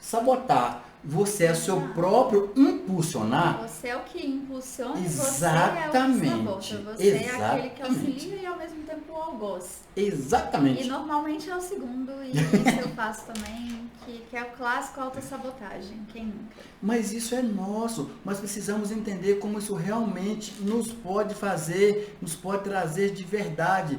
sabotar. Você é seu próprio impulsionar. Você é o que impulsiona. Exatamente. Você é o que sabota. Você é aquele que auxilia e ao mesmo tempo o algoz. Exatamente. E normalmente é o segundo, e isso eu faço também, que é o clássico autossabotagem. Quem nunca? Mas isso é nosso. Nós precisamos entender como isso realmente nos pode fazer, nos pode trazer de verdade.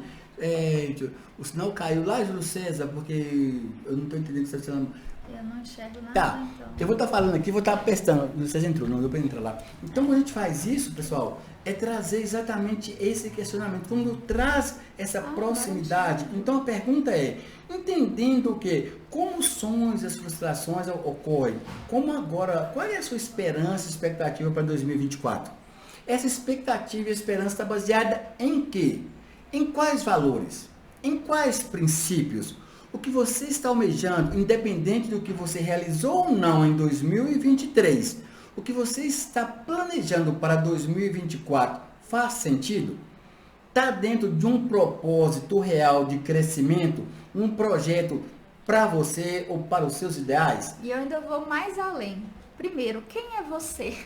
O sinal caiu lá, Júlio César, porque eu não estou entendendo o que você está falando. Eu não enxergo nada, Tá, então. eu vou estar falando aqui, vou estar prestando. Você entrou, não deu para entrar lá. Então, quando a gente faz isso, pessoal, é trazer exatamente esse questionamento. Quando traz essa proximidade, então a pergunta é, entendendo o quê? Como os sonhos e as frustrações ocorrem? Como agora, qual é a sua esperança e expectativa para 2024? Essa expectativa e esperança está baseada em quê? Em quais valores? Em quais princípios? O que você está almejando, independente do que você realizou ou não em 2023, o que você está planejando para 2024 faz sentido? Está dentro de um propósito real de crescimento, um projeto para você ou para os seus ideais? E eu ainda vou mais além. Primeiro, quem é você?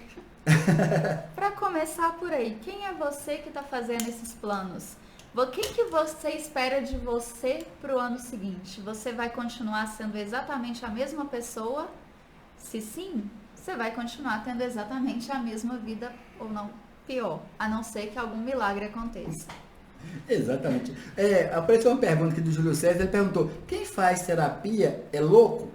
Para começar por aí, quem é você que está fazendo esses planos? O que você espera de você para o ano seguinte? Você vai continuar sendo exatamente a mesma pessoa? Se sim, você vai continuar tendo exatamente a mesma vida ou não, pior, a não ser que algum milagre aconteça. Exatamente. Apareceu uma pergunta aqui do Júlio César, ele perguntou, quem faz terapia é louco?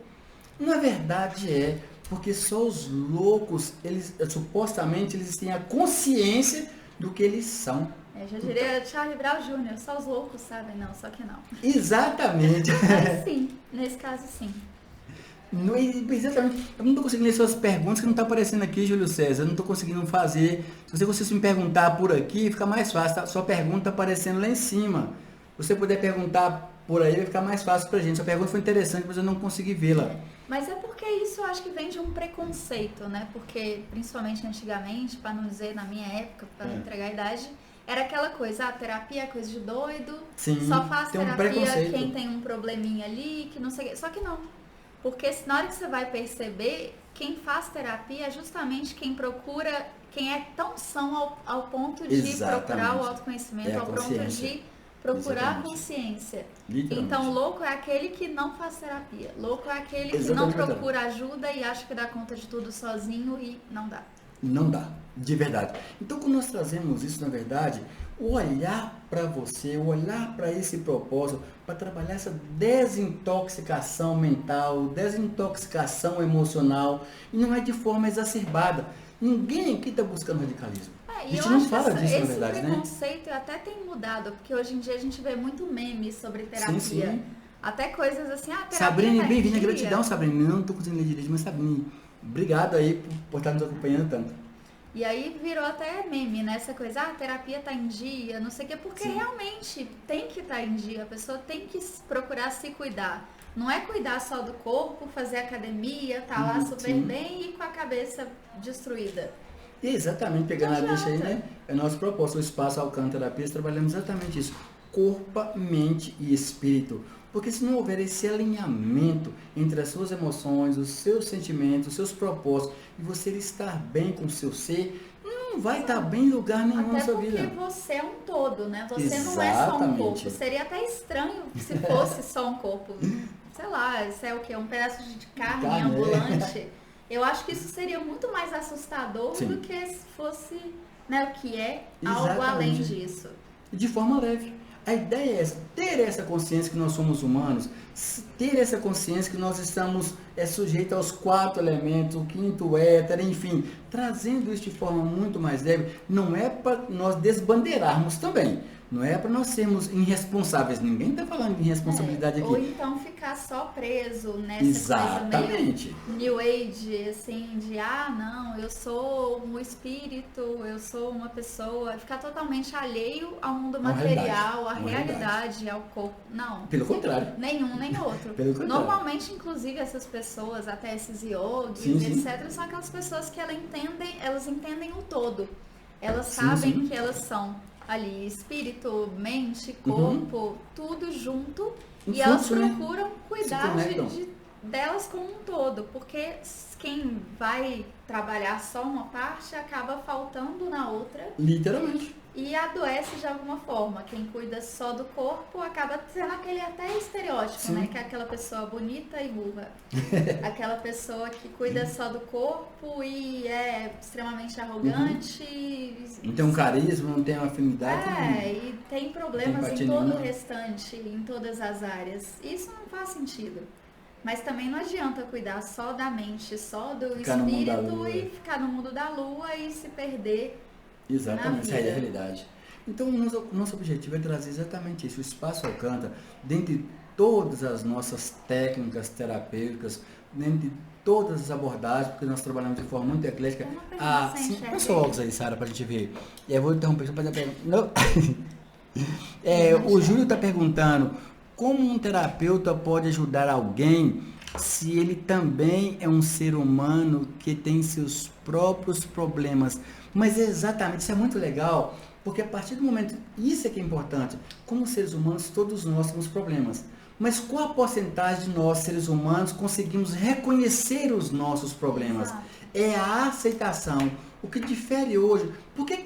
Na verdade porque só os loucos, eles supostamente eles têm a consciência do que eles são. Eu já diria Charlie Brown Jr., só os loucos sabem, não, só que não. Exatamente. Mas sim, nesse caso sim. Exatamente. Eu não estou conseguindo ler suas perguntas que não está aparecendo aqui, Júlio César. Eu não estou conseguindo fazer. Se você conseguisse me perguntar por aqui, fica mais fácil. Tá? Sua pergunta está aparecendo lá em cima. Se você puder perguntar por aí, vai ficar mais fácil para a gente. Sua pergunta foi interessante, mas eu não consegui vê-la. Mas é porque isso eu acho que vem de um preconceito, né? Porque, principalmente antigamente, para não dizer na minha época, para não entregar a idade, era aquela coisa, terapia é coisa de doido, Sim, só faz terapia quem tem um probleminha ali, que não sei o quê. Só que não. Porque na hora que você vai perceber, quem faz terapia é justamente quem procura, quem é tão são ao ponto de procurar o autoconhecimento, ao ponto de procurar a consciência. Então, louco é aquele que não faz terapia. Louco é aquele que não procura ajuda e acha que dá conta de tudo sozinho e não dá. Não dá, de verdade. Então, quando nós trazemos isso, na verdade, o olhar para você, o olhar para esse propósito, para trabalhar essa desintoxicação mental, desintoxicação emocional, e não é de forma exacerbada. Ninguém aqui está buscando radicalismo. A gente não fala disso, na verdade, né? Esse preconceito até tem mudado, porque hoje em dia a gente vê muito meme sobre terapia. Sim. Até coisas assim, terapia Sabrina, bem-vinda, gratidão, Sabrina. Eu não estou conseguindo ler direito, mas Sabrina, obrigado aí por estar nos acompanhando tanto. E aí virou até meme, né? Essa coisa, a terapia tá em dia, não sei o quê, porque realmente tem que estar em dia, a pessoa tem que procurar se cuidar. Não é cuidar só do corpo, fazer academia, tá lá super bem e com a cabeça destruída. Exatamente, pegando a deixa aí, né? É nosso propósito, o Espaço Alcântara Terapias, trabalhamos exatamente isso. Corpo, mente e espírito. Porque se não houver esse alinhamento entre as suas emoções, os seus sentimentos, os seus propósitos, e você estar bem com o seu ser, não vai estar bem em lugar nenhum na sua vida. Até porque você é um todo, né? Você não é só um corpo. Seria até estranho se fosse só um corpo. Sei lá, isso é o quê? Um pedaço de carne ambulante. Eu acho que isso seria muito mais assustador do que se fosse, né, o que é algo além disso. De forma leve. A ideia é essa, ter essa consciência que nós somos humanos, ter essa consciência que nós estamos sujeitos aos 4 elementos, o 5º éter, enfim, trazendo isso de forma muito mais leve, não é para nós desbandeirarmos também, não é para nós sermos irresponsáveis, ninguém está falando de irresponsabilidade aqui. Ou então ficar só preso nessa coisa meio New Age, assim, de não, eu sou um espírito, eu sou uma pessoa, ficar totalmente alheio ao mundo material, à realidade, ao corpo. Não. Pelo contrário. Nenhum, nem outro. Normalmente, inclusive, essas pessoas, até esses yogis, etc., são aquelas pessoas que elas entendem o todo. Elas sabem que elas são ali, espírito, mente, corpo, tudo junto. E elas procuram cuidar delas como um todo, porque quem vai trabalhar só uma parte acaba faltando na outra. Literalmente. E adoece de alguma forma. Quem cuida só do corpo acaba sendo aquele até estereótipo, Sim. né? Que é aquela pessoa bonita e burra. Aquela pessoa que cuida só do corpo e é extremamente arrogante. Não tem um carisma, não tem uma afinidade. E tem problemas em todo o restante, em todas as áreas. Isso não faz sentido. Mas também não adianta cuidar só da mente, só do espírito e ficar no mundo da lua e se perder. Exatamente, essa é a realidade. Então, o nosso objetivo é trazer exatamente isso. O Espaço Alcântara, dentre todas as nossas técnicas terapêuticas, dentre todas as abordagens, porque nós trabalhamos de forma muito eclética. Põe seu óculos aí, Sara, para a gente ver. E eu vou interromper para fazer a pergunta. O Júlio está perguntando como um terapeuta pode ajudar alguém se ele também é um ser humano que tem seus próprios problemas. Mas exatamente, isso é muito legal, porque a partir do momento, isso é que é importante, como seres humanos, todos nós temos problemas. Mas qual a porcentagem de nós, seres humanos, conseguimos reconhecer os nossos problemas? Exato. É a aceitação. O que difere hoje, porque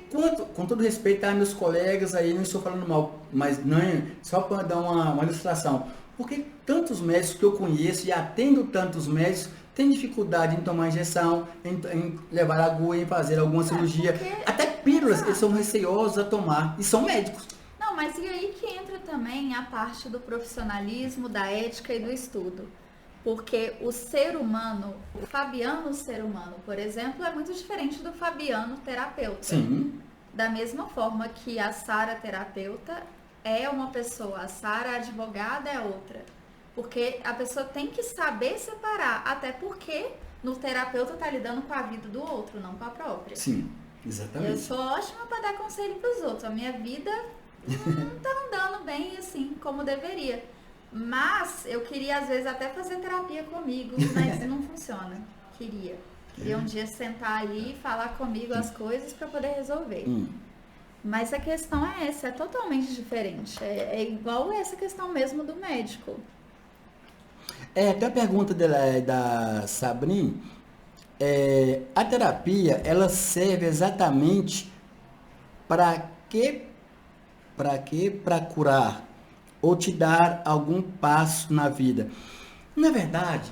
com todo respeito a meus colegas aí, não estou falando mal, mas não é só para dar uma ilustração, porque tantos médicos que eu conheço e atendo tantos médicos têm dificuldade em tomar injeção, em levar agulha, em fazer alguma cirurgia, até pílulas, eles são receosos a tomar e são médicos. Não, mas e aí que entra também a parte do profissionalismo, da ética e do estudo. Porque o ser humano, o Fabiano ser humano, por exemplo, é muito diferente do Fabiano terapeuta. Sim. Da mesma forma que a Sara terapeuta é uma pessoa, a Sara advogada é outra. Porque a pessoa tem que saber separar, até porque no terapeuta tá lidando com a vida do outro, não com a própria. Sim, exatamente. Eu sou ótima para dar conselho para os outros. A minha vida não tá andando bem assim como deveria. Mas eu queria às vezes até fazer terapia comigo, mas não funciona. Queria um dia sentar ali e falar comigo as coisas para poder resolver. Mas a questão é essa, é totalmente diferente. É igual essa questão mesmo do médico. Até a pergunta da Sabrina, a terapia, ela serve exatamente para quê? Para curar ou te dar algum passo na vida. Na verdade,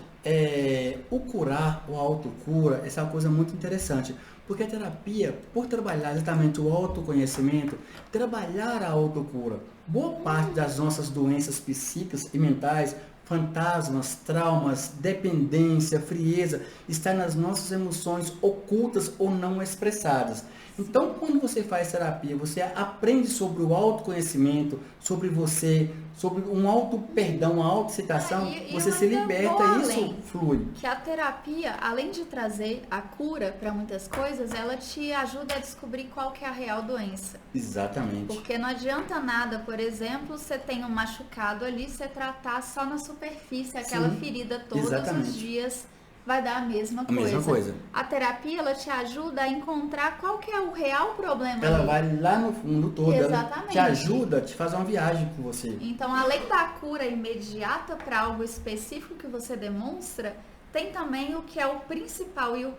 o curar, o autocura, essa é uma coisa muito interessante. Porque a terapia, por trabalhar exatamente o autoconhecimento, trabalhar a autocura, boa parte das nossas doenças psíquicas e mentais, fantasmas, traumas, dependência, frieza, está nas nossas emoções ocultas ou não expressadas. Então, quando você faz terapia, você aprende sobre o autoconhecimento, sobre você, sobre um auto-perdão, uma auto-aceitação, você se liberta e isso flui. Que a terapia, além de trazer a cura para muitas coisas, ela te ajuda a descobrir qual que é a real doença. Exatamente. Porque não adianta nada, por exemplo, você tem um machucado ali, você tratar só na superfície, aquela ferida todos os dias, vai dar a mesma coisa. A terapia, ela te ajuda a encontrar qual que é o real problema. Ela vai lá no fundo todo. Exatamente. Ela te ajuda, te faz uma viagem com você. Então, além da cura imediata para algo específico que você demonstra, tem também o que é o principal e o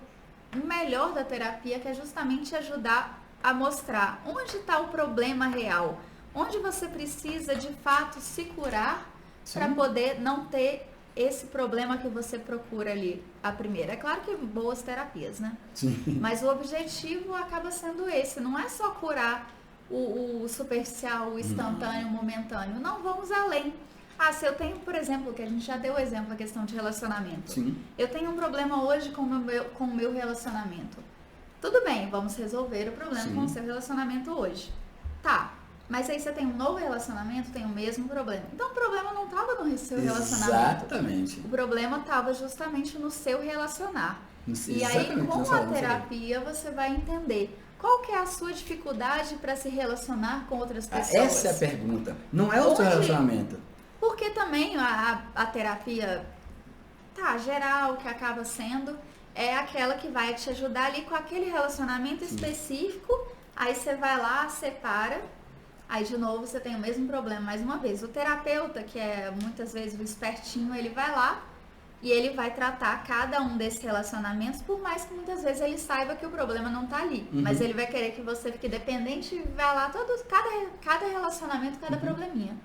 melhor da terapia, que é justamente ajudar a mostrar onde está o problema real, onde você precisa de fato se curar para poder não ter esse problema que você procura ali, a primeira. É claro que boas terapias, né? Sim. Mas o objetivo acaba sendo esse, não é só curar o superficial, o instantâneo, o momentâneo. Não, vamos além. Se eu tenho, por exemplo, que a gente já deu o exemplo, a questão de relacionamento. Sim. Eu tenho um problema hoje com o meu relacionamento. Tudo bem, vamos resolver o problema com o seu relacionamento hoje. Tá. Mas aí você tem um novo relacionamento, tem o mesmo problema. Então o problema não estava no seu relacionamento. Exatamente. O problema estava justamente no seu relacionar. E aí com a terapia você vai entender qual que é a sua dificuldade para se relacionar com outras pessoas. Essa é a pergunta. Não é o seu relacionamento. Porque também a terapia geral que acaba sendo é aquela que vai te ajudar ali com aquele relacionamento específico. Aí você vai lá, separa. Aí, de novo, você tem o mesmo problema mais uma vez. O terapeuta, que é muitas vezes o espertinho, ele vai lá, E ele vai tratar cada um desses relacionamentos, por mais que muitas vezes ele saiba que o problema não tá ali. Mas ele vai querer que você fique dependente e vá lá cada relacionamento, cada probleminha.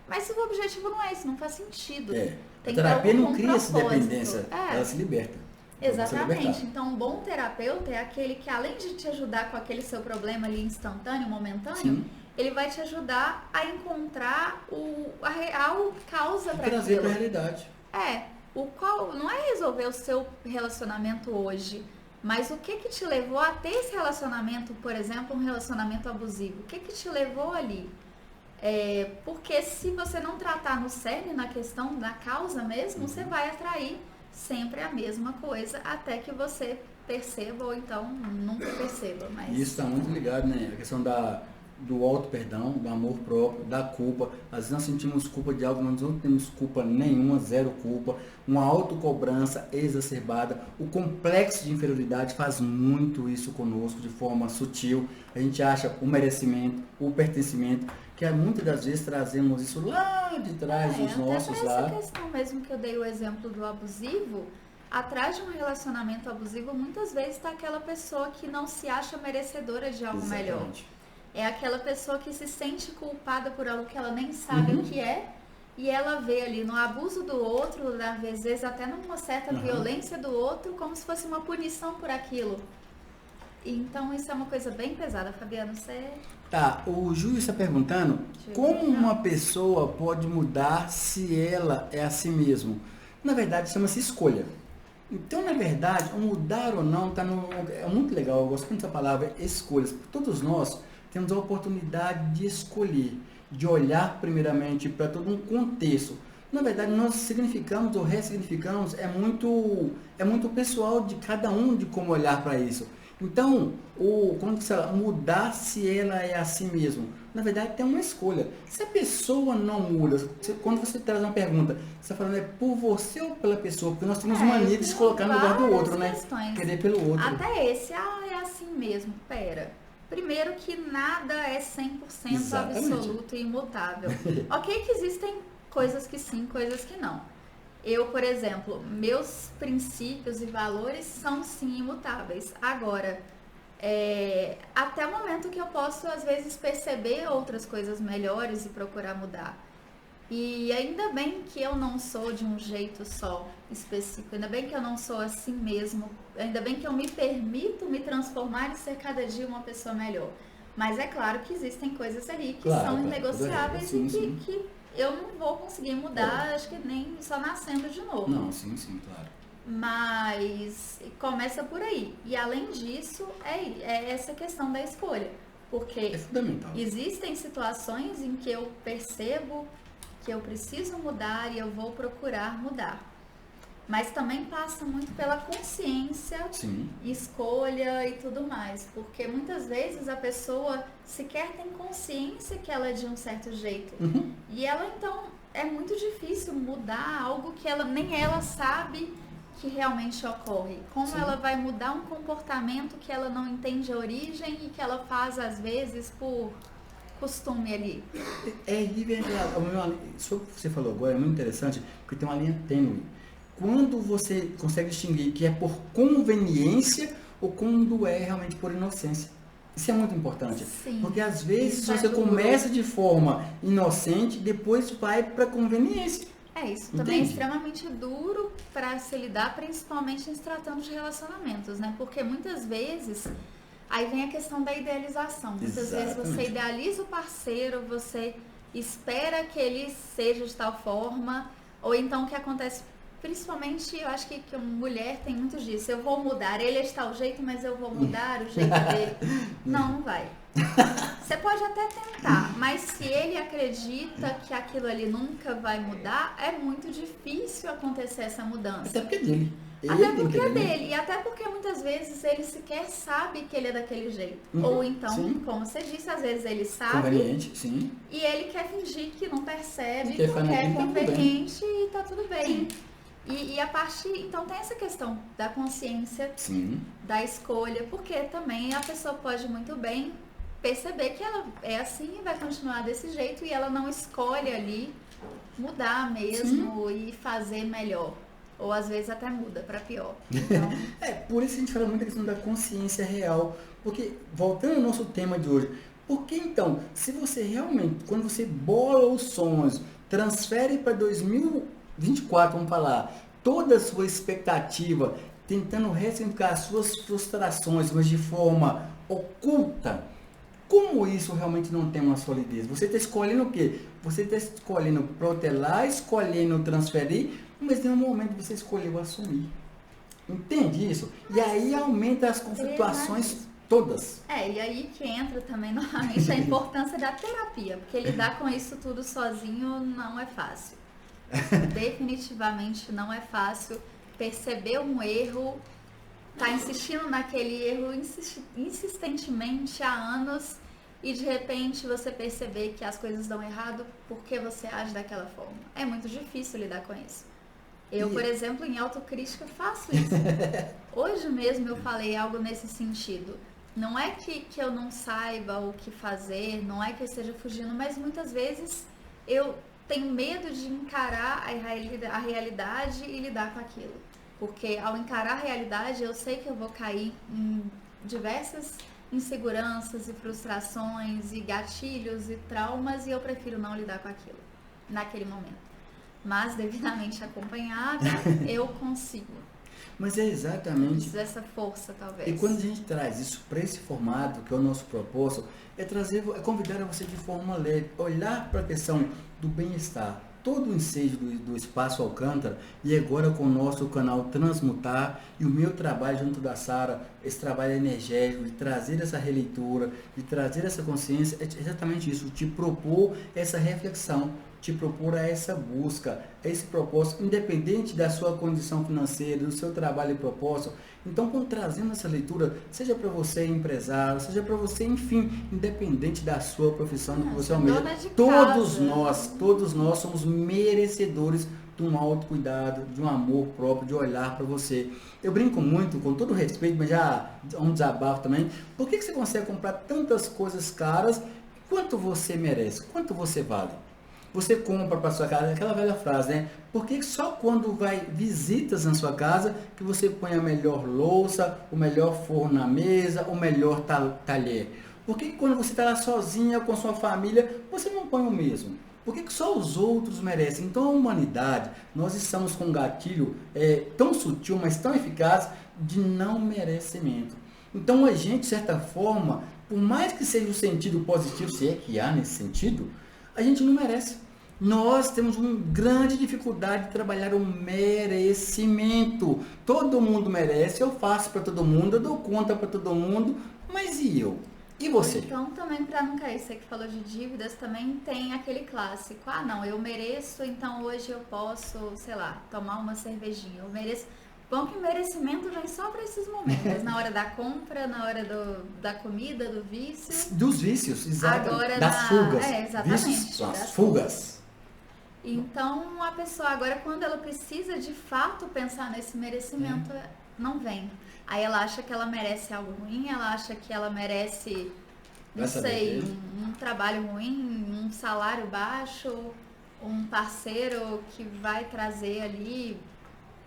Mas o objetivo não é esse, não faz sentido. A terapia não cria essa dependência, ela se liberta. Exatamente. Então, um bom terapeuta é aquele que, além de te ajudar com aquele seu problema ali instantâneo, momentâneo, ele vai te ajudar a encontrar a real causa para aquilo. Trazer para a realidade. Não é resolver o seu relacionamento hoje, mas o que te levou a ter esse relacionamento, por exemplo, um relacionamento abusivo? O que te levou ali? Porque se você não tratar no cerne, na questão da causa mesmo, você vai atrair sempre a mesma coisa até que você perceba ou então nunca perceba. Mas... Isso está muito ligado, né? A questão do auto-perdão, do amor próprio, da culpa. Às vezes nós sentimos culpa de algo, nós não temos culpa nenhuma, zero culpa. Uma autocobrança exacerbada. O complexo de inferioridade faz muito isso conosco de forma sutil. A gente acha o merecimento, o pertencimento, que muitas das vezes trazemos isso lá de trás dos nossos lá. Essa questão mesmo que eu dei o exemplo do abusivo, atrás de um relacionamento abusivo, muitas vezes está aquela pessoa que não se acha merecedora de algo melhor. É aquela pessoa que se sente culpada por algo que ela nem sabe o que é, e ela vê ali no abuso do outro, às vezes até numa certa violência do outro, como se fosse uma punição por aquilo. Então isso é uma coisa bem pesada. Fabiano, você... Tá, o Júlio está perguntando como uma pessoa pode mudar se ela é a si mesmo. Na verdade, chama-se escolha. Então, na verdade, mudar ou não é muito legal, eu gosto muito dessa palavra, escolhas. Todos nós temos a oportunidade de escolher, de olhar primeiramente para todo um contexto. Na verdade, nós significamos ou ressignificamos, é muito pessoal de cada um de como olhar para isso. Então, quando você fala mudar se ela é a si mesmo, na verdade tem uma escolha. Se a pessoa não muda, quando você traz uma pergunta, você está falando por você ou pela pessoa? Porque nós temos mania de se colocar no lugar do outro, né? Querer pelo outro. Até esse, é assim mesmo, pera. Primeiro que nada é 100% absoluto e imutável. Ok que existem coisas que sim, coisas que não. Eu, por exemplo, meus princípios e valores são sim imutáveis. Agora, até o momento que eu posso, às vezes, perceber outras coisas melhores e procurar mudar. E ainda bem que eu não sou de um jeito só específico, ainda bem que eu não sou assim mesmo, ainda bem que eu me permito me transformar e ser cada dia uma pessoa melhor. Mas é claro que existem coisas ali que são inegociáveis e que eu não vou conseguir mudar, acho que nem só nascendo de novo. Não, sim, claro. Mas começa por aí. E além disso, é essa questão da escolha. Porque é fundamental. Existem situações em que eu percebo que eu preciso mudar e eu vou procurar mudar. Mas também passa muito pela consciência, escolha e tudo mais. Porque muitas vezes a pessoa sequer tem consciência que ela é de um certo jeito. E ela, então, é muito difícil mudar algo que nem ela sabe que realmente ocorre. Como ela vai mudar um comportamento que ela não entende a origem e que ela faz, às vezes, por costume ali. Isso que você falou agora é muito interessante, porque tem uma linha tênue. Quando você consegue distinguir que é por conveniência ou quando é realmente por inocência. Isso é muito importante. Sim. Porque às vezes você começa de forma inocente, depois vai para conveniência. Isso também é extremamente duro para se lidar, principalmente em se tratando de relacionamentos, né? Porque muitas vezes aí vem a questão da idealização. Muitas vezes você idealiza o parceiro, você espera que ele seja de tal forma, ou então o que acontece, principalmente, eu acho que mulher tem muito disso. Eu vou mudar, ele é de tal jeito, mas eu vou mudar o jeito dele. Não vai. Você pode até tentar, mas se ele acredita que aquilo ali nunca vai mudar, é muito difícil acontecer essa mudança. Até porque é dele. Até porque é dele. E até porque muitas vezes ele sequer sabe que ele é daquele jeito. Ou então, como você disse, às vezes ele sabe. Conveniente, sim. E ele quer fingir que não percebe, porque é conveniente e tá tudo bem. E a parte, então tem essa questão da consciência, da escolha, porque também a pessoa pode muito bem perceber que ela é assim e vai continuar desse jeito, e ela não escolhe ali mudar mesmo e fazer melhor. Ou às vezes até muda para pior. Então... por isso a gente fala muito da questão da consciência real. Porque, voltando ao nosso tema de hoje, por que então, se você realmente, quando você bola os sonhos, transfere para 2024, vamos falar, toda a sua expectativa, tentando ressignificar as suas frustrações, mas de forma oculta, como isso realmente não tem uma solidez? Você está escolhendo o quê? Você está escolhendo protelar, escolhendo transferir, mas em um momento você escolheu assumir. Entende isso? E aí aumenta as conflituações todas. E aí que entra também novamente a importância da terapia, porque lidar com isso tudo sozinho não é fácil. Definitivamente não é fácil. Perceber um erro, tá insistindo naquele erro insistentemente há anos e de repente você perceber que as coisas dão errado porque você age daquela forma. É muito difícil lidar com isso. Eu, por exemplo, em autocrítica faço isso. Hoje mesmo eu falei algo nesse sentido. Não é que eu não saiba o que fazer, não é que eu esteja fugindo, mas muitas vezes eu tenho medo de encarar a realidade e lidar com aquilo. Porque ao encarar a realidade, eu sei que eu vou cair em diversas inseguranças e frustrações e gatilhos e traumas e eu prefiro não lidar com aquilo naquele momento. Mas devidamente acompanhada, eu consigo. Mas é exatamente... essa força, talvez. E quando a gente traz isso para esse formato, que é o nosso propósito, é convidar você de forma leve, olhar para a questão do bem-estar. Todo o ensejo do Espaço Alcântara, e agora com o nosso canal Transmutar, e o meu trabalho junto da Sara, esse trabalho energético, de trazer essa releitura, de trazer essa consciência, é exatamente isso, te propor essa reflexão, te propor a essa busca, a esse propósito, independente da sua condição financeira, do seu trabalho e propósito. Então, quando trazendo essa leitura, seja para você empresário, seja para você, enfim, independente da sua profissão, do que você almeja, todos nós somos merecedores de um autocuidado, de um amor próprio, de olhar para você. Eu brinco muito, com todo respeito, mas já é um desabafo também. Por que você consegue comprar tantas coisas caras? Quanto você merece? Quanto você vale? Você compra para sua casa, aquela velha frase, né? Por que só quando vai visitas na sua casa que você põe a melhor louça, o melhor forno na mesa, o melhor talher? Por que quando você está lá sozinha com sua família, você não põe o mesmo? Por que só os outros merecem? Então a humanidade, nós estamos com um gatilho tão sutil, mas tão eficaz, de não merecimento. Então a gente, de certa forma, por mais que seja o sentido positivo, se é que há nesse sentido, a gente não merece. Nós temos uma grande dificuldade de trabalhar o merecimento. Todo mundo merece, eu faço para todo mundo, eu dou conta para todo mundo, mas e eu? E você? Então, também para não cair, você que falou de dívidas, também tem aquele clássico. Ah, não, eu mereço, então hoje eu posso, sei lá, tomar uma cervejinha. Eu mereço. Bom que o merecimento vem só para esses momentos, na hora da compra, na hora da comida, do vício. Dos vícios, exato. Agora das fugas. Exatamente. Vícios, as fugas. Então, a pessoa agora, quando ela precisa de fato pensar nesse merecimento, não vem. Aí ela acha que ela merece algo ruim, ela acha que ela merece, não sei, um trabalho ruim, um salário baixo, um parceiro que vai trazer ali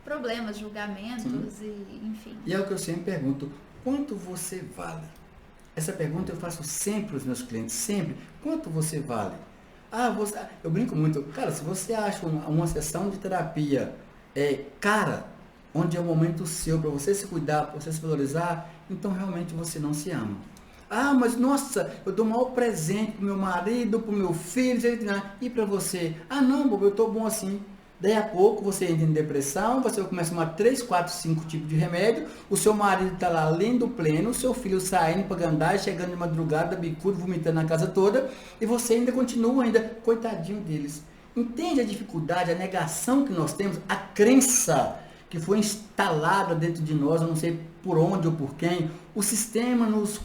problemas, julgamentos, e enfim. E é o que eu sempre pergunto, quanto você vale? Essa pergunta eu faço sempre aos meus clientes, sempre. Quanto você vale? Eu brinco muito, cara, se você acha uma sessão de terapia cara, onde é o momento seu para você se cuidar, para você se valorizar, então realmente você não se ama. Mas nossa, eu dou o maior presente pro meu marido, pro meu filho, e para você? Não, bobo, eu tô bom assim. Daí a pouco você entra em depressão, você começa a tomar 3, 4, 5 tipos de remédio, o seu marido está lá lendo pleno, o seu filho saindo para andar, chegando de madrugada, bicudo, vomitando na casa toda, e você ainda continua, coitadinho deles. Entende a dificuldade, a negação que nós temos, a crença que foi instalada dentro de nós, eu não sei por onde ou por quem, o sistema nos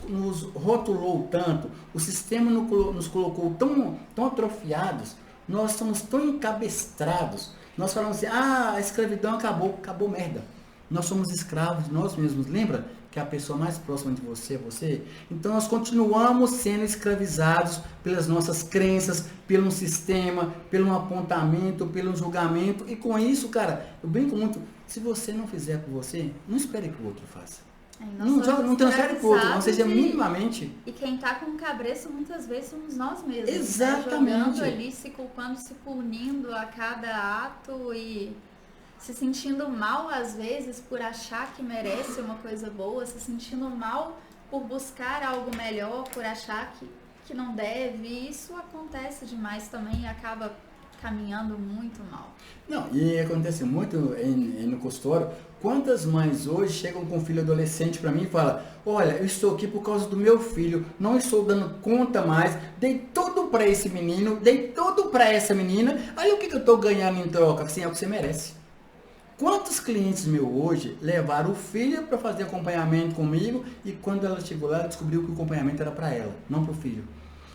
rotulou tanto, o sistema nos colocou tão atrofiados, nós somos tão encabestrados. Nós falamos assim, a escravidão acabou merda. Nós somos escravos de nós mesmos. Lembra que a pessoa mais próxima de você é você? Então nós continuamos sendo escravizados pelas nossas crenças, pelo sistema, pelo apontamento, pelo julgamento. E com isso, cara, eu brinco muito, se você não fizer por você, não espere que o outro faça. Não transfere pro outro, não seja minimamente. E quem tá com o cabresto muitas vezes somos nós mesmos. Exatamente. Né? Jogando ali, se culpando, se punindo a cada ato e se sentindo mal às vezes por achar que merece uma coisa boa, se sentindo mal por buscar algo melhor, por achar que não deve. E isso acontece demais também e acaba caminhando muito mal. Não, e acontece muito no consultório. Quantas mães hoje chegam com um filho adolescente para mim e falam: olha, eu estou aqui por causa do meu filho, não estou dando conta mais, dei tudo para esse menino, dei tudo para essa menina, aí o que eu estou ganhando em troca? Assim, é o que você merece. Quantos clientes meus hoje levaram o filho para fazer acompanhamento comigo e quando ela chegou lá, ela descobriu que o acompanhamento era para ela, não para o filho?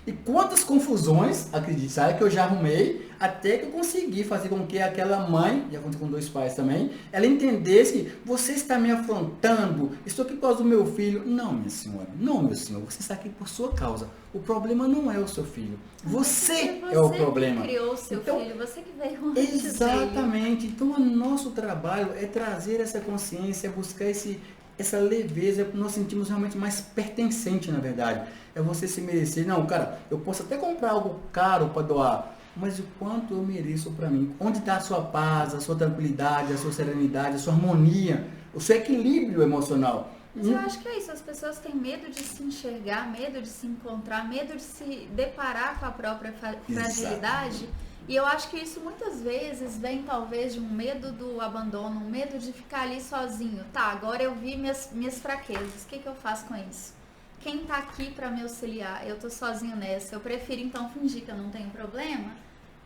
E quantas confusões, acredite, sabe, que eu já arrumei, até que eu consegui fazer com que aquela mãe, e aconteceu com 2 pais também, ela entendesse que você está me afrontando, estou aqui por causa do meu filho. Não, minha senhora, não, meu senhor, você está aqui por sua causa. O problema não é o seu filho, você é o problema. Você que criou o seu filho, você que veio antes exatamente, dele. Então o nosso trabalho é trazer essa consciência, buscar essa leveza, nós sentimos realmente mais pertencente, na verdade. É você se merecer. Não, cara, eu posso até comprar algo caro para doar, mas o quanto eu mereço para mim? Onde está a sua paz, a sua tranquilidade, a sua serenidade, a sua harmonia, o seu equilíbrio emocional? Mas eu acho que é isso, as pessoas têm medo de se enxergar, medo de se encontrar, medo de se deparar com a própria fragilidade. E eu acho que isso muitas vezes vem talvez de um medo do abandono, um medo de ficar ali sozinho. Tá, agora eu vi minhas fraquezas, o que eu faço com isso? Quem tá aqui para me auxiliar? Eu tô sozinho nessa, eu prefiro então fingir que eu não tenho problema,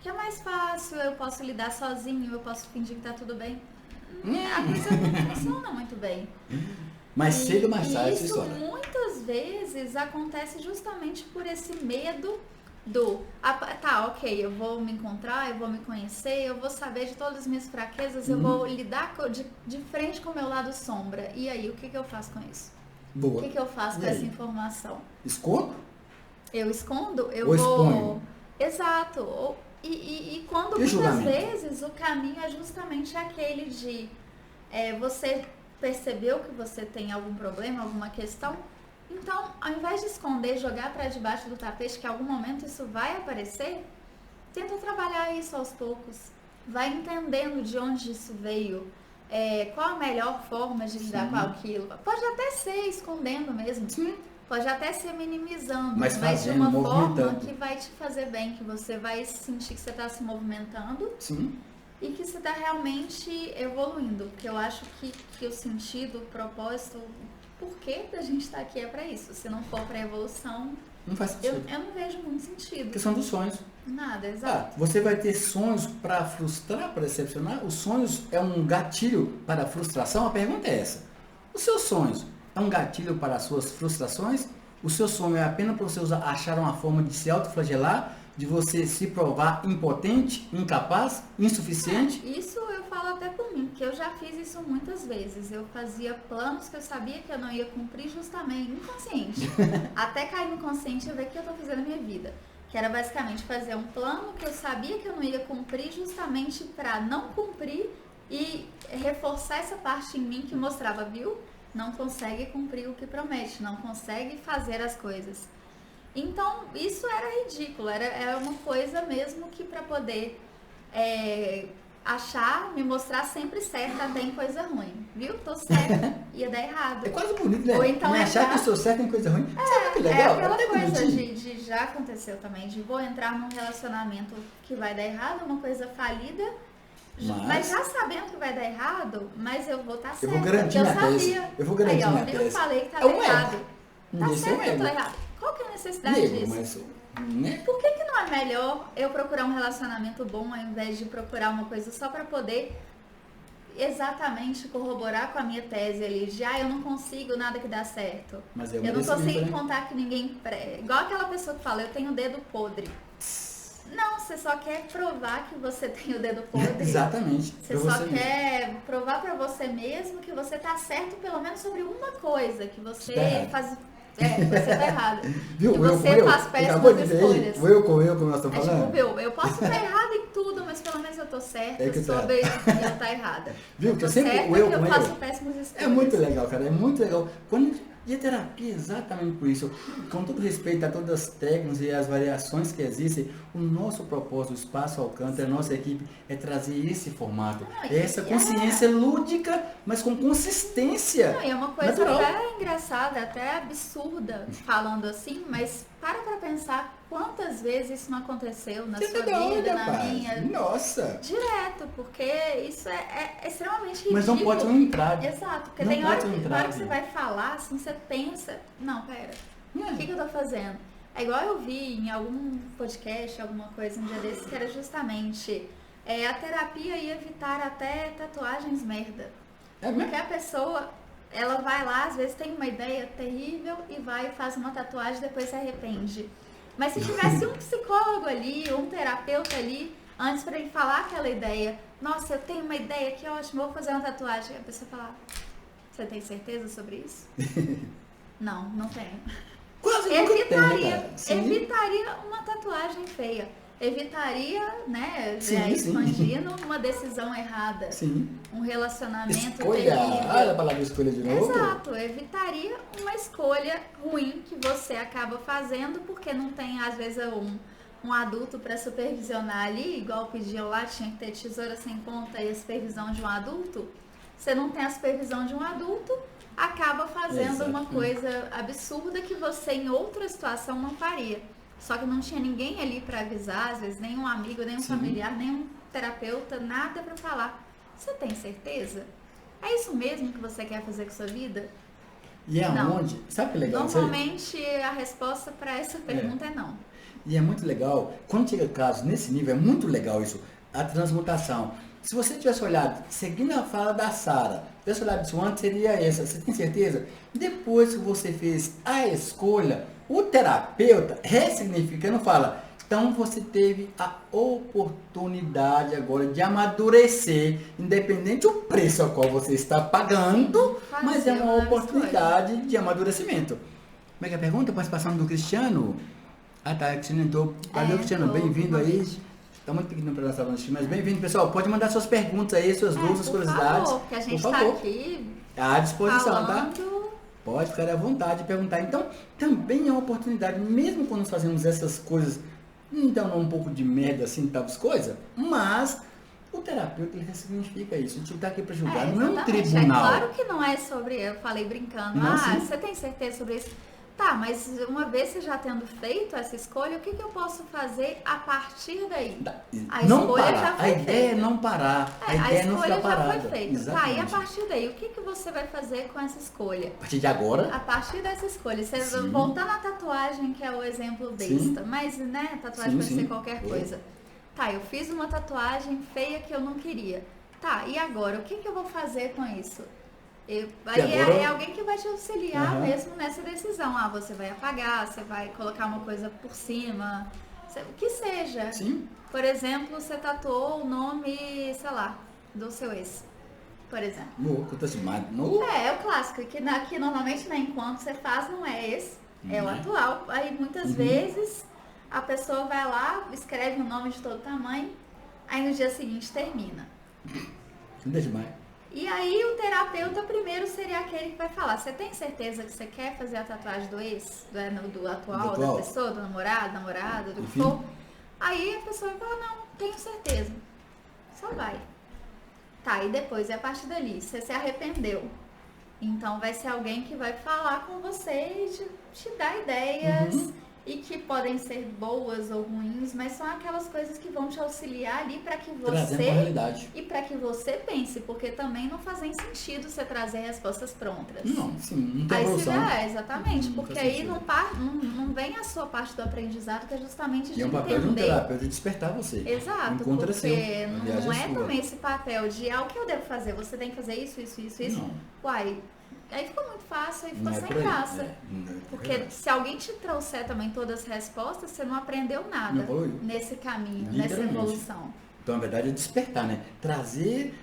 que é mais fácil, eu posso lidar sozinho, eu posso fingir que tá tudo bem. A coisa não funciona muito bem. Mais cedo ou mais tarde essa isso história. Muitas vezes acontece justamente por esse medo tá, ok, eu vou me encontrar, eu vou me conhecer, eu vou saber de todas as minhas fraquezas, eu vou lidar de frente com o meu lado sombra. E aí, o que eu faço com isso? Boa. O que eu faço com essa informação? Escondo? Eu escondo? Eu ou vou... exponho? Exato. E quando muitas vezes o caminho é justamente aquele de você percebeu que você tem algum problema, alguma questão, então, ao invés de esconder, jogar para debaixo do tapete, que em algum momento isso vai aparecer, tenta trabalhar isso aos poucos. Vai entendendo de onde isso veio, qual a melhor forma de lidar com aquilo. Pode até ser escondendo mesmo, pode até ser minimizando, mas de uma forma que vai te fazer bem, que você vai sentir que você está se movimentando. Sim. E que você está realmente evoluindo. Porque eu acho que o sentido, o propósito, por que a gente está aqui é para isso. Se não for para evolução, não faz sentido. Eu não vejo muito sentido. Questão dos sonhos. Nada, exato. Você vai ter sonhos para frustrar, para decepcionar? Os sonhos é um gatilho para a frustração? A pergunta é essa. Os seus sonhos é um gatilho para as suas frustrações? O seu sonho é apenas para você achar uma forma de se autoflagelar? De você se provar impotente, incapaz, insuficiente? Isso eu falo até por mim, porque eu já fiz isso muitas vezes. Eu fazia planos que eu sabia que eu não ia cumprir justamente, inconsciente. Até cair no consciente e ver o que eu estou fazendo na minha vida. Que era basicamente fazer um plano que eu sabia que eu não ia cumprir justamente para não cumprir e reforçar essa parte em mim que mostrava, viu? Não consegue cumprir o que promete, não consegue fazer as coisas. Então, isso era ridículo, era uma coisa mesmo que para poder achar, me mostrar sempre certa até em coisa ruim, viu? Tô certa, ia dar errado. É quase bonito, né? Ou então me achar que eu sou certa em coisa ruim. Sabe que legal? É aquela coisa de já aconteceu também, de vou entrar num relacionamento que vai dar errado, uma coisa falida, mas já sabendo que vai dar errado, mas eu vou estar certa. Eu vou garantir minha tese. Eu vou garantir minha tese. Eu falei que tá errado. Tá certo que eu tô errado. Qual que é a necessidade disso? Mas, né? Por que não é melhor eu procurar um relacionamento bom ao invés de procurar uma coisa só para poder exatamente corroborar com a minha tese ali de eu não consigo nada que dá certo. Mas eu não consigo contar que ninguém... Igual aquela pessoa que fala, eu tenho o dedo podre. Não, você só quer provar que você tem o dedo podre. Exatamente. Você só quer provar para você mesmo que você tá certo pelo menos sobre uma coisa, que você Você tá errada. Viu? E você faz péssimas escolhas. O eu com nós estamos falando. Tipo, eu posso estar errada em tudo, mas pelo menos eu tô certa sobre eu tá errada. Viu? Que eu sempre o eu com eu faço péssimos escolhas. É muito legal, cara. É muito legal. E a terapia é exatamente por isso. Com todo respeito a todas as técnicas e as variações que existem, o nosso propósito, o Espaço Alcântara, a nossa equipe, é trazer esse formato. Essa consciência lúdica, mas com consistência. Não, e é uma coisa natural. até engraçada, até absurda, falando assim, mas para pensar quantas vezes isso não aconteceu na sua vida, na minha. Nossa! Direto, porque isso é extremamente ridículo. Mas não pode ser um entrave. Exato, porque não tem hora que um você vai falar, assim, você pensa, não, pera, o que eu tô fazendo? É igual eu vi em algum podcast, alguma coisa um dia desses, que era justamente a terapia ia evitar até tatuagens merda. Porque a pessoa, ela vai lá, às vezes tem uma ideia terrível e vai e faz uma tatuagem e depois se arrepende. Mas se tivesse um psicólogo ali, um terapeuta ali, antes para ele falar aquela ideia, nossa, eu tenho uma ideia que ótimo, vou fazer uma tatuagem. A pessoa falar, você tem certeza sobre isso? Não tenho. Quase evitaria uma tatuagem feia. Evitaria, né, expandindo uma decisão errada. Sim. Um relacionamento escolha. terrível. Olha a palavra escolha de novo. Exato, evitaria uma escolha ruim que você acaba fazendo porque não tem, às vezes, um adulto para supervisionar ali, igual pediu lá, tinha que ter tesoura sem ponta e a supervisão de um adulto. Você não tem a supervisão de um adulto, acaba fazendo uma coisa absurda que você em outra situação não faria. Só que não tinha ninguém ali para avisar, às vezes nem um amigo, nem um familiar, nem um terapeuta, nada para falar. Você tem certeza? É isso mesmo que você quer fazer com a sua vida? E aonde? Sabe que legal? Normalmente a resposta para essa pergunta é não. E é muito legal, quando chega caso nesse nível, é muito legal isso, a transmutação. Se você tivesse olhado, seguindo a fala da Sara, tivesse olhado isso antes, seria essa. Você tem certeza? Depois que você fez a escolha, o terapeuta, ressignificando, fala, então você teve a oportunidade agora de amadurecer, independente do preço ao qual você está pagando, mas é uma oportunidade de amadurecimento. Como é que é a pergunta? Participação do Cristiano? Ah, tá, Cristiano entrou. Valeu, Cristiano, bem-vindo aí. Está muito pequeno para nós falar aqui, mas bem-vindo, pessoal. Pode mandar suas perguntas aí, suas dúvidas, curiosidades. Favor, porque a gente está aqui à disposição, falando... tá? Pode ficar à vontade de perguntar. Então, também é uma oportunidade, mesmo quando nós fazemos essas coisas, então um pouco de merda assim, tal coisas, mas o terapeuta ele ressignifica isso. A gente está aqui para julgar, não é um tribunal. É claro que não é sobre, eu falei brincando, você tem certeza sobre isso? Tá, mas uma vez você já tendo feito essa escolha, o que eu posso fazer a partir daí? A escolha já foi feita. A ideia é não parar. A ideia é não ficar parada. A escolha já foi feita. Tá, e a partir daí, o que você vai fazer com essa escolha? A partir de agora? A partir dessa escolha. Você voltar na tatuagem, que é o exemplo besta. Mas, né, tatuagem pode ser qualquer coisa. Tá, eu fiz uma tatuagem feia que eu não queria. Tá, e agora? O que eu vou fazer com isso? É alguém que vai te auxiliar mesmo nessa decisão. Você vai apagar, você vai colocar uma coisa por cima, o que seja. Sim. Por exemplo, você tatuou o nome, sei lá, do seu ex, por exemplo. É o clássico, que normalmente enquanto você faz não é esse, é o atual. Aí muitas vezes a pessoa vai lá, escreve um nome de todo tamanho, aí no dia seguinte termina. E aí o terapeuta primeiro seria aquele que vai falar, você tem certeza que você quer fazer a tatuagem do ex, do atual, da pessoa, do namorado, do que for? Aí a pessoa vai falar, não, tenho certeza. Só vai. Tá, e depois, a partir dali, você se arrependeu. Então vai ser alguém que vai falar com você e te dar ideias e que podem ser boas ou ruins, mas são aquelas coisas que vão te auxiliar ali para que você e para que você pense, porque também não fazem sentido você trazer respostas prontas. Não tem evolução. Exatamente, porque aí não vem a sua parte do aprendizado, que é justamente de é um papel de um terapeuta de despertar você. Exato, porque não é também esse papel de o que eu devo fazer, você tem que fazer isso. Não. Uai, aí ficou muito fácil e ficou sem graça. Porque se alguém te trouxer também todas as respostas, você não aprendeu nada nesse caminho, nessa evolução. Então, na verdade, é despertar, né? Trazer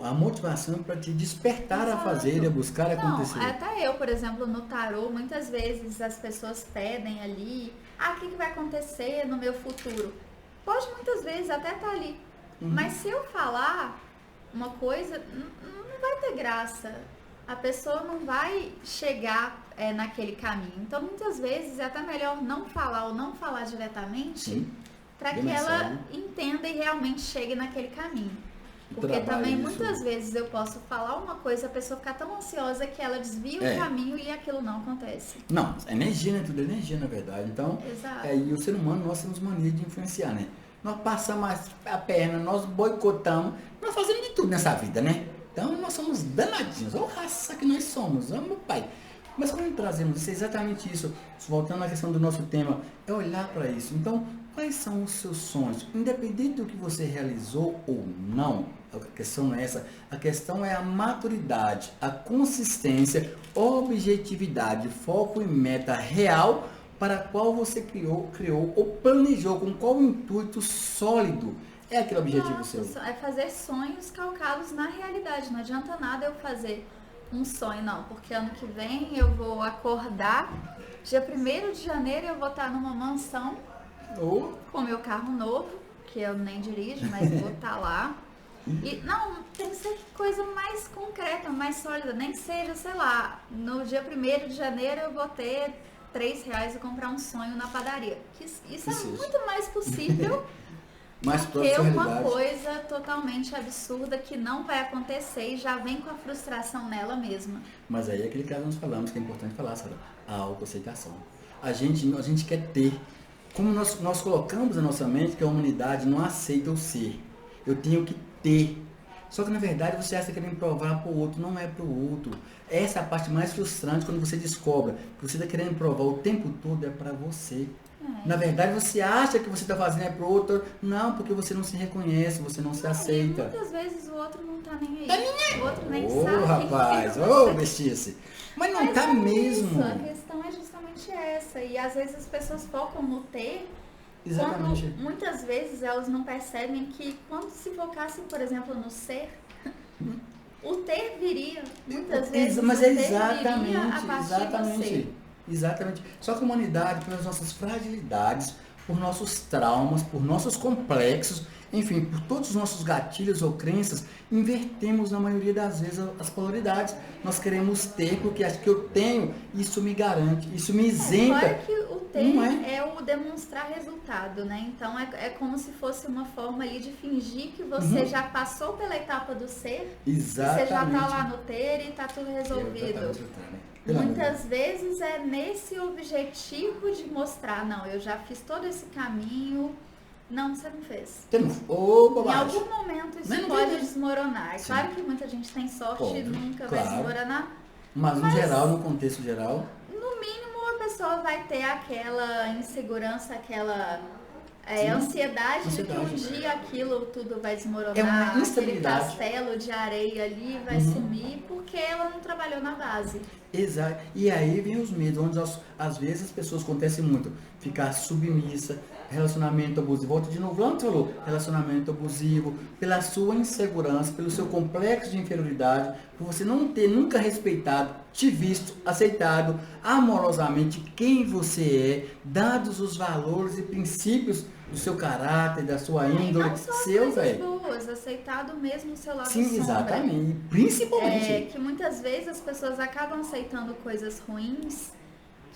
a motivação para te despertar a fazer e a buscar acontecer. Até eu, por exemplo, no tarô, muitas vezes as pessoas pedem ali, o que vai acontecer no meu futuro? Pode muitas vezes até estar ali. Mas se eu falar uma coisa, não vai ter graça. A pessoa não vai chegar naquele caminho. Então, muitas vezes, é até melhor não falar ou não falar diretamente para que ela entenda e realmente chegue naquele caminho. Porque também, muitas vezes, eu posso falar uma coisa, a pessoa ficar tão ansiosa que ela desvia o caminho e aquilo não acontece. Não, energia, né? Tudo é energia, na verdade. Então, e o ser humano, nós temos mania de influenciar, né? Nós passamos a perna, nós boicotamos, nós fazemos de tudo nessa vida, né? Então, nós somos danadinhos. Olha a raça que nós somos, meu pai. Mas quando trazemos isso, é exatamente isso. Voltando à questão do nosso tema, é olhar para isso. Então, quais são os seus sonhos? Independente do que você realizou ou não, a questão não é essa. A questão é a maturidade, a consistência, objetividade, foco e meta real para a qual você criou ou planejou, com qual intuito sólido é aquele objetivo seu. É fazer sonhos calcados na realidade. Não adianta nada eu fazer um sonho, não, porque ano que vem eu vou acordar, dia 1º de janeiro eu vou estar numa mansão com meu carro novo, que eu nem dirijo, mas vou estar lá. E não, tem que ser coisa mais concreta, mais sólida, nem que seja, sei lá, no dia 1º de janeiro eu vou ter R$3 e comprar um sonho na padaria. Isso é muito mais possível do que uma coisa totalmente absurda que não vai acontecer e já vem com a frustração nela mesma. Mas aí é aquele caso que nós falamos, que é importante falar, Sara, a autoaceitação. A gente quer ter, como nós colocamos na nossa mente que a humanidade não aceita o ser. Eu tenho que ter. Só que na verdade você acha que querendo provar para o outro, não é para o outro. Essa é a parte mais frustrante quando você descobre que você está querendo provar o tempo todo é para você. Na verdade você acha que você está fazendo é para o outro, não, porque você não se reconhece, você não se aceita. E muitas vezes o outro não está nem aí. O outro nem sabe. Rapaz, bestice. Mas não está mesmo. A questão é justamente essa. E às vezes as pessoas focam no ter. Exatamente. Quando, muitas vezes elas não percebem que quando se focassem, por exemplo, no ser, o ter viria. Muitas vezes mas o ter exatamente, viria a partir do ser. Exatamente. Só que a humanidade, pelas nossas fragilidades, por nossos traumas, por nossos complexos, enfim, por todos os nossos gatilhos ou crenças, invertemos na maioria das vezes as polaridades. Nós queremos ter, porque acho que eu tenho, isso me garante, isso me isenta. Claro que o ter é o demonstrar resultado, né? Então é como se fosse uma forma ali de fingir que você já passou pela etapa do ser, exatamente. Você já está lá no ter e está tudo resolvido. Muitas vezes é nesse objetivo de mostrar, não, eu já fiz todo esse caminho. Não, você não fez. Em algum momento isso pode desmoronar. É claro que muita gente tem sorte e nunca vai desmoronar. Mas no geral, no contexto geral... No mínimo a pessoa vai ter aquela insegurança, aquela ansiedade de que um dia aquilo tudo vai desmoronar. É uma instabilidade. Aquele castelo de areia ali vai sumir porque ela não trabalhou na base. Exato. E aí vem os medos, onde às vezes as pessoas acontecem muito. Ficar submissa, relacionamento abusivo. Volta de novo, lá onde você falou, relacionamento abusivo, pela sua insegurança, pelo seu complexo de inferioridade, por você não ter nunca respeitado, te visto, aceitado amorosamente quem você é, dados os valores e princípios do seu caráter, da sua índole, seu, velho. Boas, aceitado mesmo o seu lado sombra. Sim, exatamente. Principalmente. Que muitas vezes as pessoas acabam aceitando coisas ruins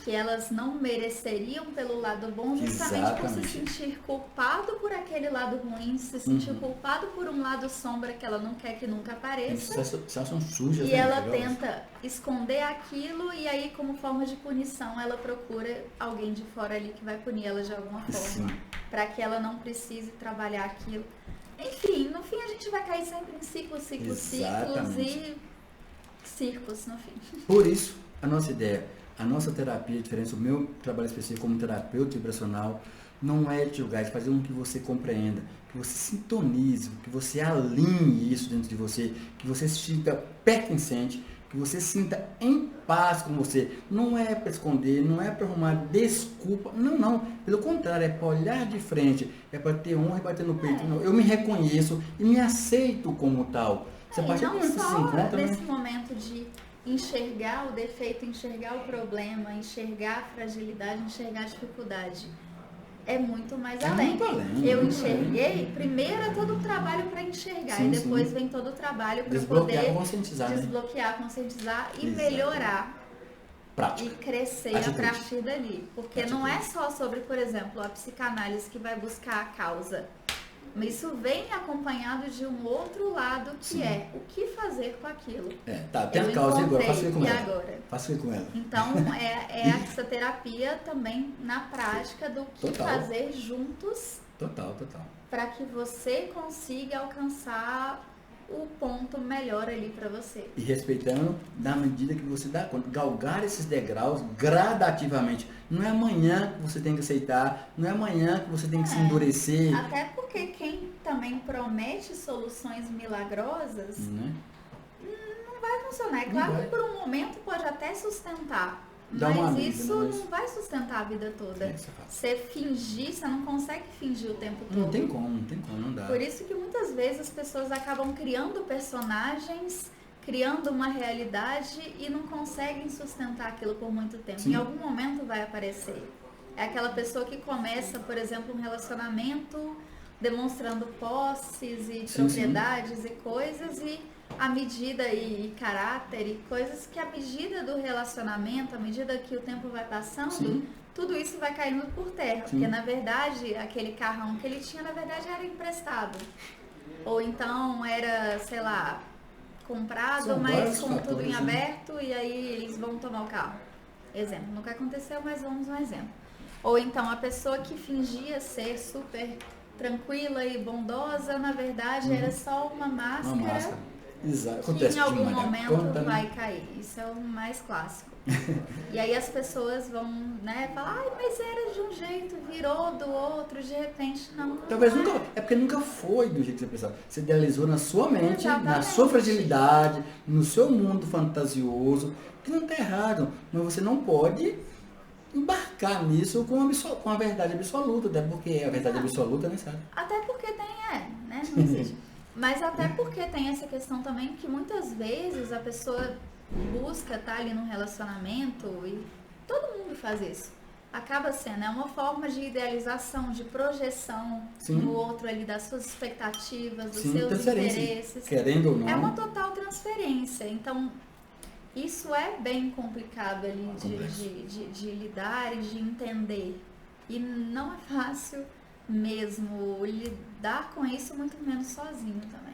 que elas não mereceriam pelo lado bom, justamente por se sentir culpado por aquele lado ruim, se sentir culpado por um lado sombra que ela não quer que nunca apareça. São sujas, e ela tenta esconder aquilo e aí, como forma de punição, ela procura alguém de fora ali que vai punir ela de alguma forma, para que ela não precise trabalhar aquilo. Enfim, no fim a gente vai cair sempre em ciclos e circos no fim. Por isso, a nossa ideia, a nossa terapia, a diferença, o meu trabalho específico como terapeuta vibracional, não é te julgar, é fazer com que você compreenda, que você sintonize, que você alinhe isso dentro de você, que você se sinta pertencente, que você sinta em paz com você. Não é para esconder, não é para arrumar desculpa, não. Pelo contrário, é para olhar de frente, é para ter honra e bater no peito. Não, eu me reconheço e me aceito como tal. E não só nesse momento de enxergar o defeito, enxergar o problema, enxergar a fragilidade, enxergar a dificuldade. É muito mais além. Muito além. Eu enxerguei, primeiro é todo o trabalho para enxergar, e depois vem todo o trabalho para poder desbloquear, conscientizar e melhorar. Prática. E crescer a partir dali. Porque não é só sobre, por exemplo, a psicanálise que vai buscar a causa. Mas isso vem acompanhado de um outro lado que é o que fazer com aquilo. Tem a causa e agora, faço o que com ela. Então, é essa terapia também na prática do que fazer juntos. Total. Para que você consiga alcançar o ponto melhor ali para você. E respeitando na medida que você dá conta. Galgar esses degraus gradativamente. Não é amanhã que você tem que aceitar, não é amanhã que você tem que se endurecer. Até porque quem também promete soluções milagrosas não vai funcionar. É claro que por um momento pode até sustentar. Mas isso não vai sustentar a vida toda. Você fingir, você não consegue fingir o tempo todo. Não tem como, não dá. Por isso que muitas vezes as pessoas acabam criando personagens, criando uma realidade e não conseguem sustentar aquilo por muito tempo. Sim. Em algum momento vai aparecer. É aquela pessoa que começa, por exemplo, um relacionamento demonstrando posses e propriedades e coisas e à medida e caráter e coisas que à medida do relacionamento, à medida que o tempo vai passando, tudo isso vai caindo por terra. Porque na verdade, aquele carrão que ele tinha, na verdade, era emprestado. Ou então era, sei lá, comprado, mas com tudo em aberto e aí eles vão tomar o carro. Exemplo, nunca aconteceu, mas vamos um exemplo. Ou então a pessoa que fingia ser super tranquila e bondosa, na verdade era só uma máscara. Exato. Que em algum momento vai cair. Isso é o mais clássico. E aí as pessoas vão, falar, mas era de um jeito, virou do outro, de repente não. Talvez nunca. É porque nunca foi do jeito que você pensava. Você idealizou na sua mente, na sua fragilidade, no seu mundo fantasioso, que não está errado. Mas você não pode embarcar nisso com a verdade absoluta, até porque a verdade absoluta não sabe. Até porque não existe. Mas até porque tem essa questão também que muitas vezes a pessoa busca estar ali num relacionamento e todo mundo faz isso. Acaba sendo, uma forma de idealização, de projeção no outro ali, das suas expectativas, dos seus interesses. Querendo ou não. É uma total transferência. Então, isso é bem complicado ali de lidar e de entender. E não é fácil mesmo lidar com isso, muito menos sozinho também.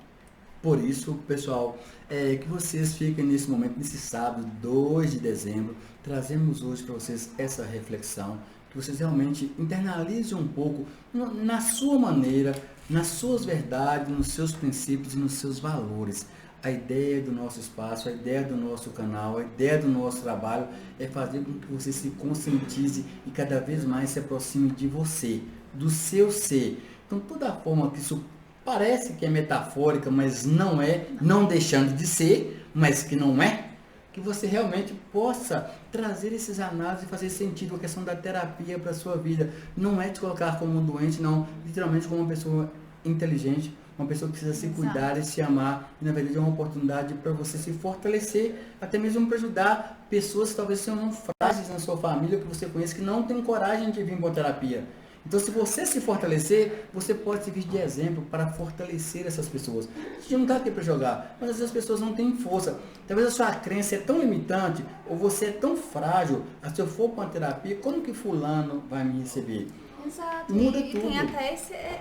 Por isso, pessoal, que vocês fiquem nesse momento, nesse sábado, 2 de dezembro, trazemos hoje para vocês essa reflexão, que vocês realmente internalizem um pouco na sua maneira, nas suas verdades, nos seus princípios e nos seus valores. A ideia do nosso espaço, a ideia do nosso canal, a ideia do nosso trabalho é fazer com que você se conscientize e cada vez mais se aproxime de você, do seu ser. Então, toda a forma que isso parece que é metafórica, mas não é, não deixando de ser, mas que não é, que você realmente possa trazer esses análises e fazer sentido a questão da terapia para a sua vida. Não é te colocar como um doente, não, literalmente como uma pessoa inteligente, uma pessoa que precisa se cuidar e se amar, e na verdade é uma oportunidade para você se fortalecer, até mesmo para ajudar pessoas que talvez sejam frágeis na sua família, que você conhece, que não tem coragem de vir para a terapia. Então, se você se fortalecer, você pode servir de exemplo para fortalecer essas pessoas. A gente não está aqui para jogar, mas às vezes as pessoas não têm força. Talvez a sua crença é tão limitante, ou você é tão frágil, se eu for para uma terapia, como que fulano vai me receber? Exato, e tem até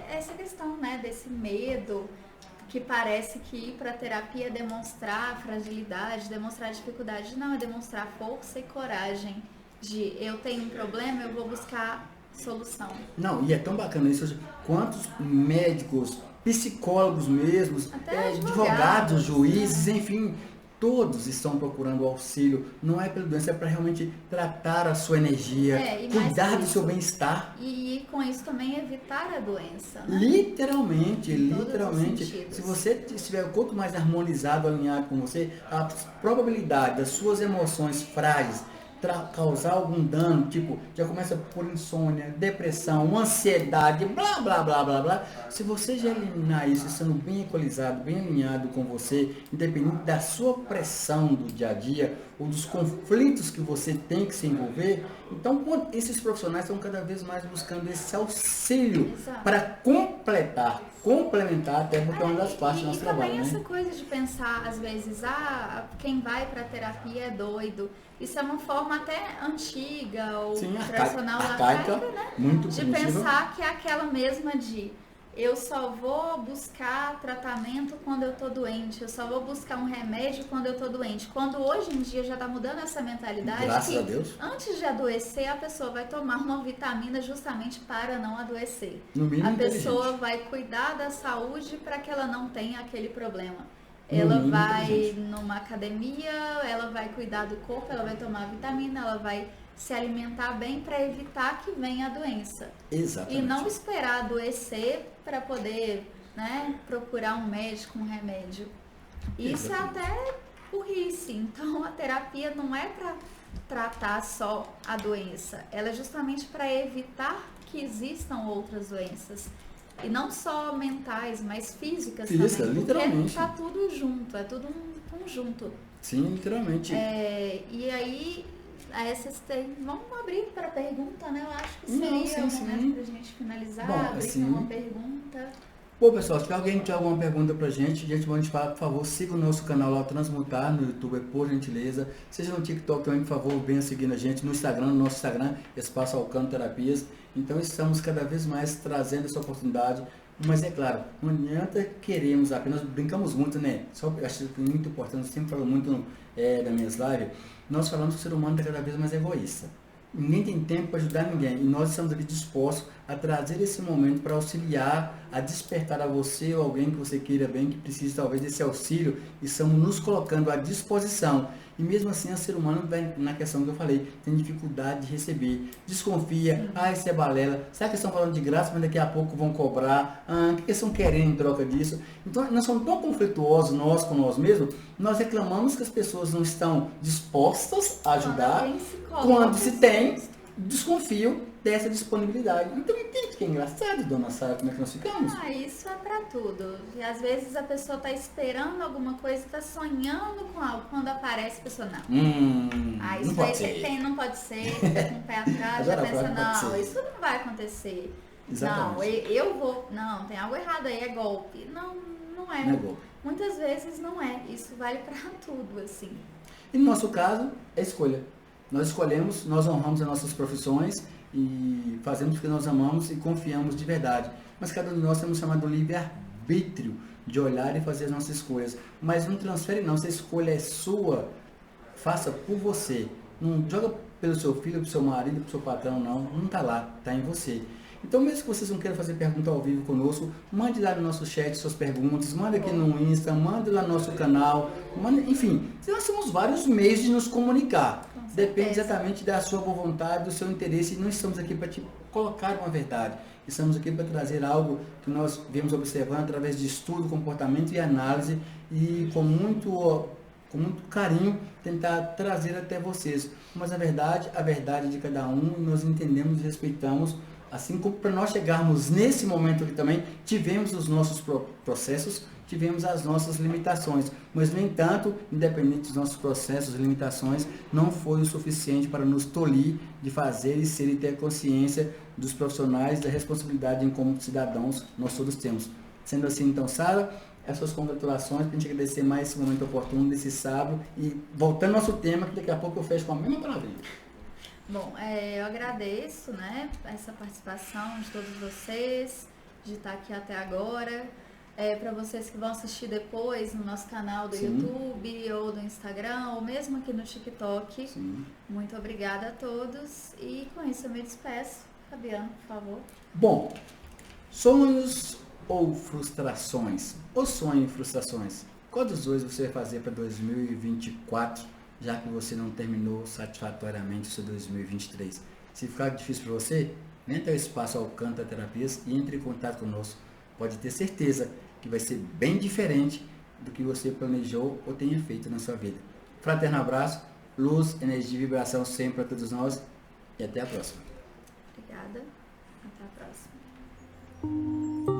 essa questão, desse medo, que parece que ir para a terapia é demonstrar fragilidade, demonstrar dificuldade. Não, é demonstrar força e coragem de eu tenho um problema, eu vou buscar solução. Não, e é tão bacana isso, quantos médicos, psicólogos mesmos, advogados, juízes, enfim, Todos estão procurando auxílio, não é pela doença, é para realmente tratar a sua energia, cuidar do seu bem-estar. E com isso também evitar a doença, né? Literalmente. Se você estiver quanto mais harmonizado, alinhado com você, a probabilidade das suas emoções frágeis causar algum dano, tipo, já começa por insônia, depressão, ansiedade, blá, blá, blá, blá, blá. Se você já eliminar isso, estando bem equalizado, bem alinhado com você, independente da sua pressão do dia a dia, ou dos conflitos que você tem que se envolver, então esses profissionais estão cada vez mais buscando esse auxílio para complementar, até porque é uma das partes do nosso trabalho. E também essa coisa de pensar, às vezes, quem vai para terapia é doido. Isso é uma forma até antiga ou tradicional, arcaica, né? Muito de pensar que é aquela mesma de eu só vou buscar tratamento quando eu tô doente, eu só vou buscar um remédio quando eu tô doente. Quando hoje em dia já tá mudando essa mentalidade, graças a Deus, antes de adoecer, a pessoa vai tomar uma vitamina justamente para não adoecer. No mínimo, a pessoa vai cuidar da saúde para que ela não tenha aquele problema. Ela vai numa academia, ela vai cuidar do corpo, ela vai tomar vitamina, ela vai se alimentar bem para evitar que venha a doença. Exatamente. E não esperar adoecer para poder, né, procurar um médico, um remédio. Isso é até burrice. Então a terapia não é para tratar só a doença, ela é justamente para evitar que existam outras doenças. E não só mentais, mas físicas também. Literalmente. Porque tá tudo junto, é tudo um conjunto. Sim, literalmente. E aí, vamos abrir para pergunta, né? Eu acho que seria o momento pra gente finalizar, abrir para uma pergunta. Bom, pessoal, se alguém tiver alguma pergunta pra gente, fala, por favor, siga o nosso canal lá, Transmutar, no YouTube, por gentileza. Seja no TikTok também, por favor, venha seguindo a gente. No Instagram, no nosso Instagram, Espaço Alcano Terapias. Então, estamos cada vez mais trazendo essa oportunidade. Mas, é claro, não adianta queremos apenas, brincamos muito, né? Só acho que é muito importante, eu sempre falo muito nas minhas lives, nós falamos que o ser humano está cada vez mais egoísta. Ninguém tem tempo para ajudar ninguém. E nós estamos ali dispostos a trazer esse momento para auxiliar, a despertar a você ou alguém que você queira bem, que precise talvez desse auxílio, e estamos nos colocando à disposição. E mesmo assim, o ser humano, na questão que eu falei, tem dificuldade de receber. Desconfia, isso é balela. Será que eles estão falando de graça, mas daqui a pouco vão cobrar? O que eles estão querendo em troca disso? Então, nós somos tão conflituosos, nós com nós mesmos, nós reclamamos que as pessoas não estão dispostas a ajudar. Quando se tem, desconfio dessa disponibilidade. Então, entende que é engraçado, dona Sara, como é que nós ficamos? Isso é pra tudo. E às vezes a pessoa tá esperando alguma coisa, tá sonhando com algo. Quando aparece, a pessoa, não. Isso não aí pode ser. Não pode ser, fica com o pé atrás, já pensa, não, isso não vai acontecer. Exatamente. Não, eu vou, não, tem algo errado aí, é golpe. Não é. Não é golpe. Muitas vezes não é. Isso vale pra tudo, assim. E no nosso caso, é escolha. Nós escolhemos, nós honramos as nossas profissões e fazemos o que nós amamos e confiamos de verdade. Mas cada um de nós temos chamado livre-arbítrio de olhar e fazer as nossas escolhas. Mas não transfere não, se a escolha é sua, faça por você. Não joga pelo seu filho, pelo seu marido, pelo seu patrão, não está lá, está em você. Então, mesmo que vocês não queiram fazer pergunta ao vivo conosco, mande lá no nosso chat suas perguntas, mande aqui no Insta, mande lá no nosso canal, enfim, nós temos vários meios de nos comunicar. Depende exatamente da sua boa vontade, do seu interesse, e não estamos aqui para te colocar uma verdade. Estamos aqui para trazer algo que nós vemos observando através de estudo, comportamento e análise, e com muito carinho tentar trazer até vocês. Mas a verdade de cada um, nós entendemos e respeitamos. Assim como para nós chegarmos nesse momento aqui também, tivemos os nossos processos, tivemos as nossas limitações, mas no entanto, independente dos nossos processos e limitações, não foi o suficiente para nos tolir de fazer e ser e ter consciência dos profissionais, da responsabilidade em como cidadãos nós todos temos. Sendo assim, então, Sara, as suas congratulações, para a gente agradecer mais esse momento oportuno desse sábado, e voltando ao nosso tema, que daqui a pouco eu fecho com a mesma palavrinha. Bom, eu agradeço, né, essa participação de todos vocês, de estar aqui até agora. Para vocês que vão assistir depois no nosso canal do YouTube ou do Instagram, ou mesmo aqui no TikTok. Muito obrigada a todos. E com isso eu me despeço. Fabiano, por favor. Bom, sonhos ou frustrações? Ou sonho e frustrações? Qual dos dois você vai fazer para 2024, já que você não terminou satisfatoriamente o seu 2023? Se ficar difícil para você, vem até o espaço Alcântara Terapias e entre em contato conosco. Pode ter certeza que vai ser bem diferente do que você planejou ou tenha feito na sua vida. Fraterno abraço, luz, energia e vibração sempre para todos nós e até a próxima. Obrigada. Até a próxima.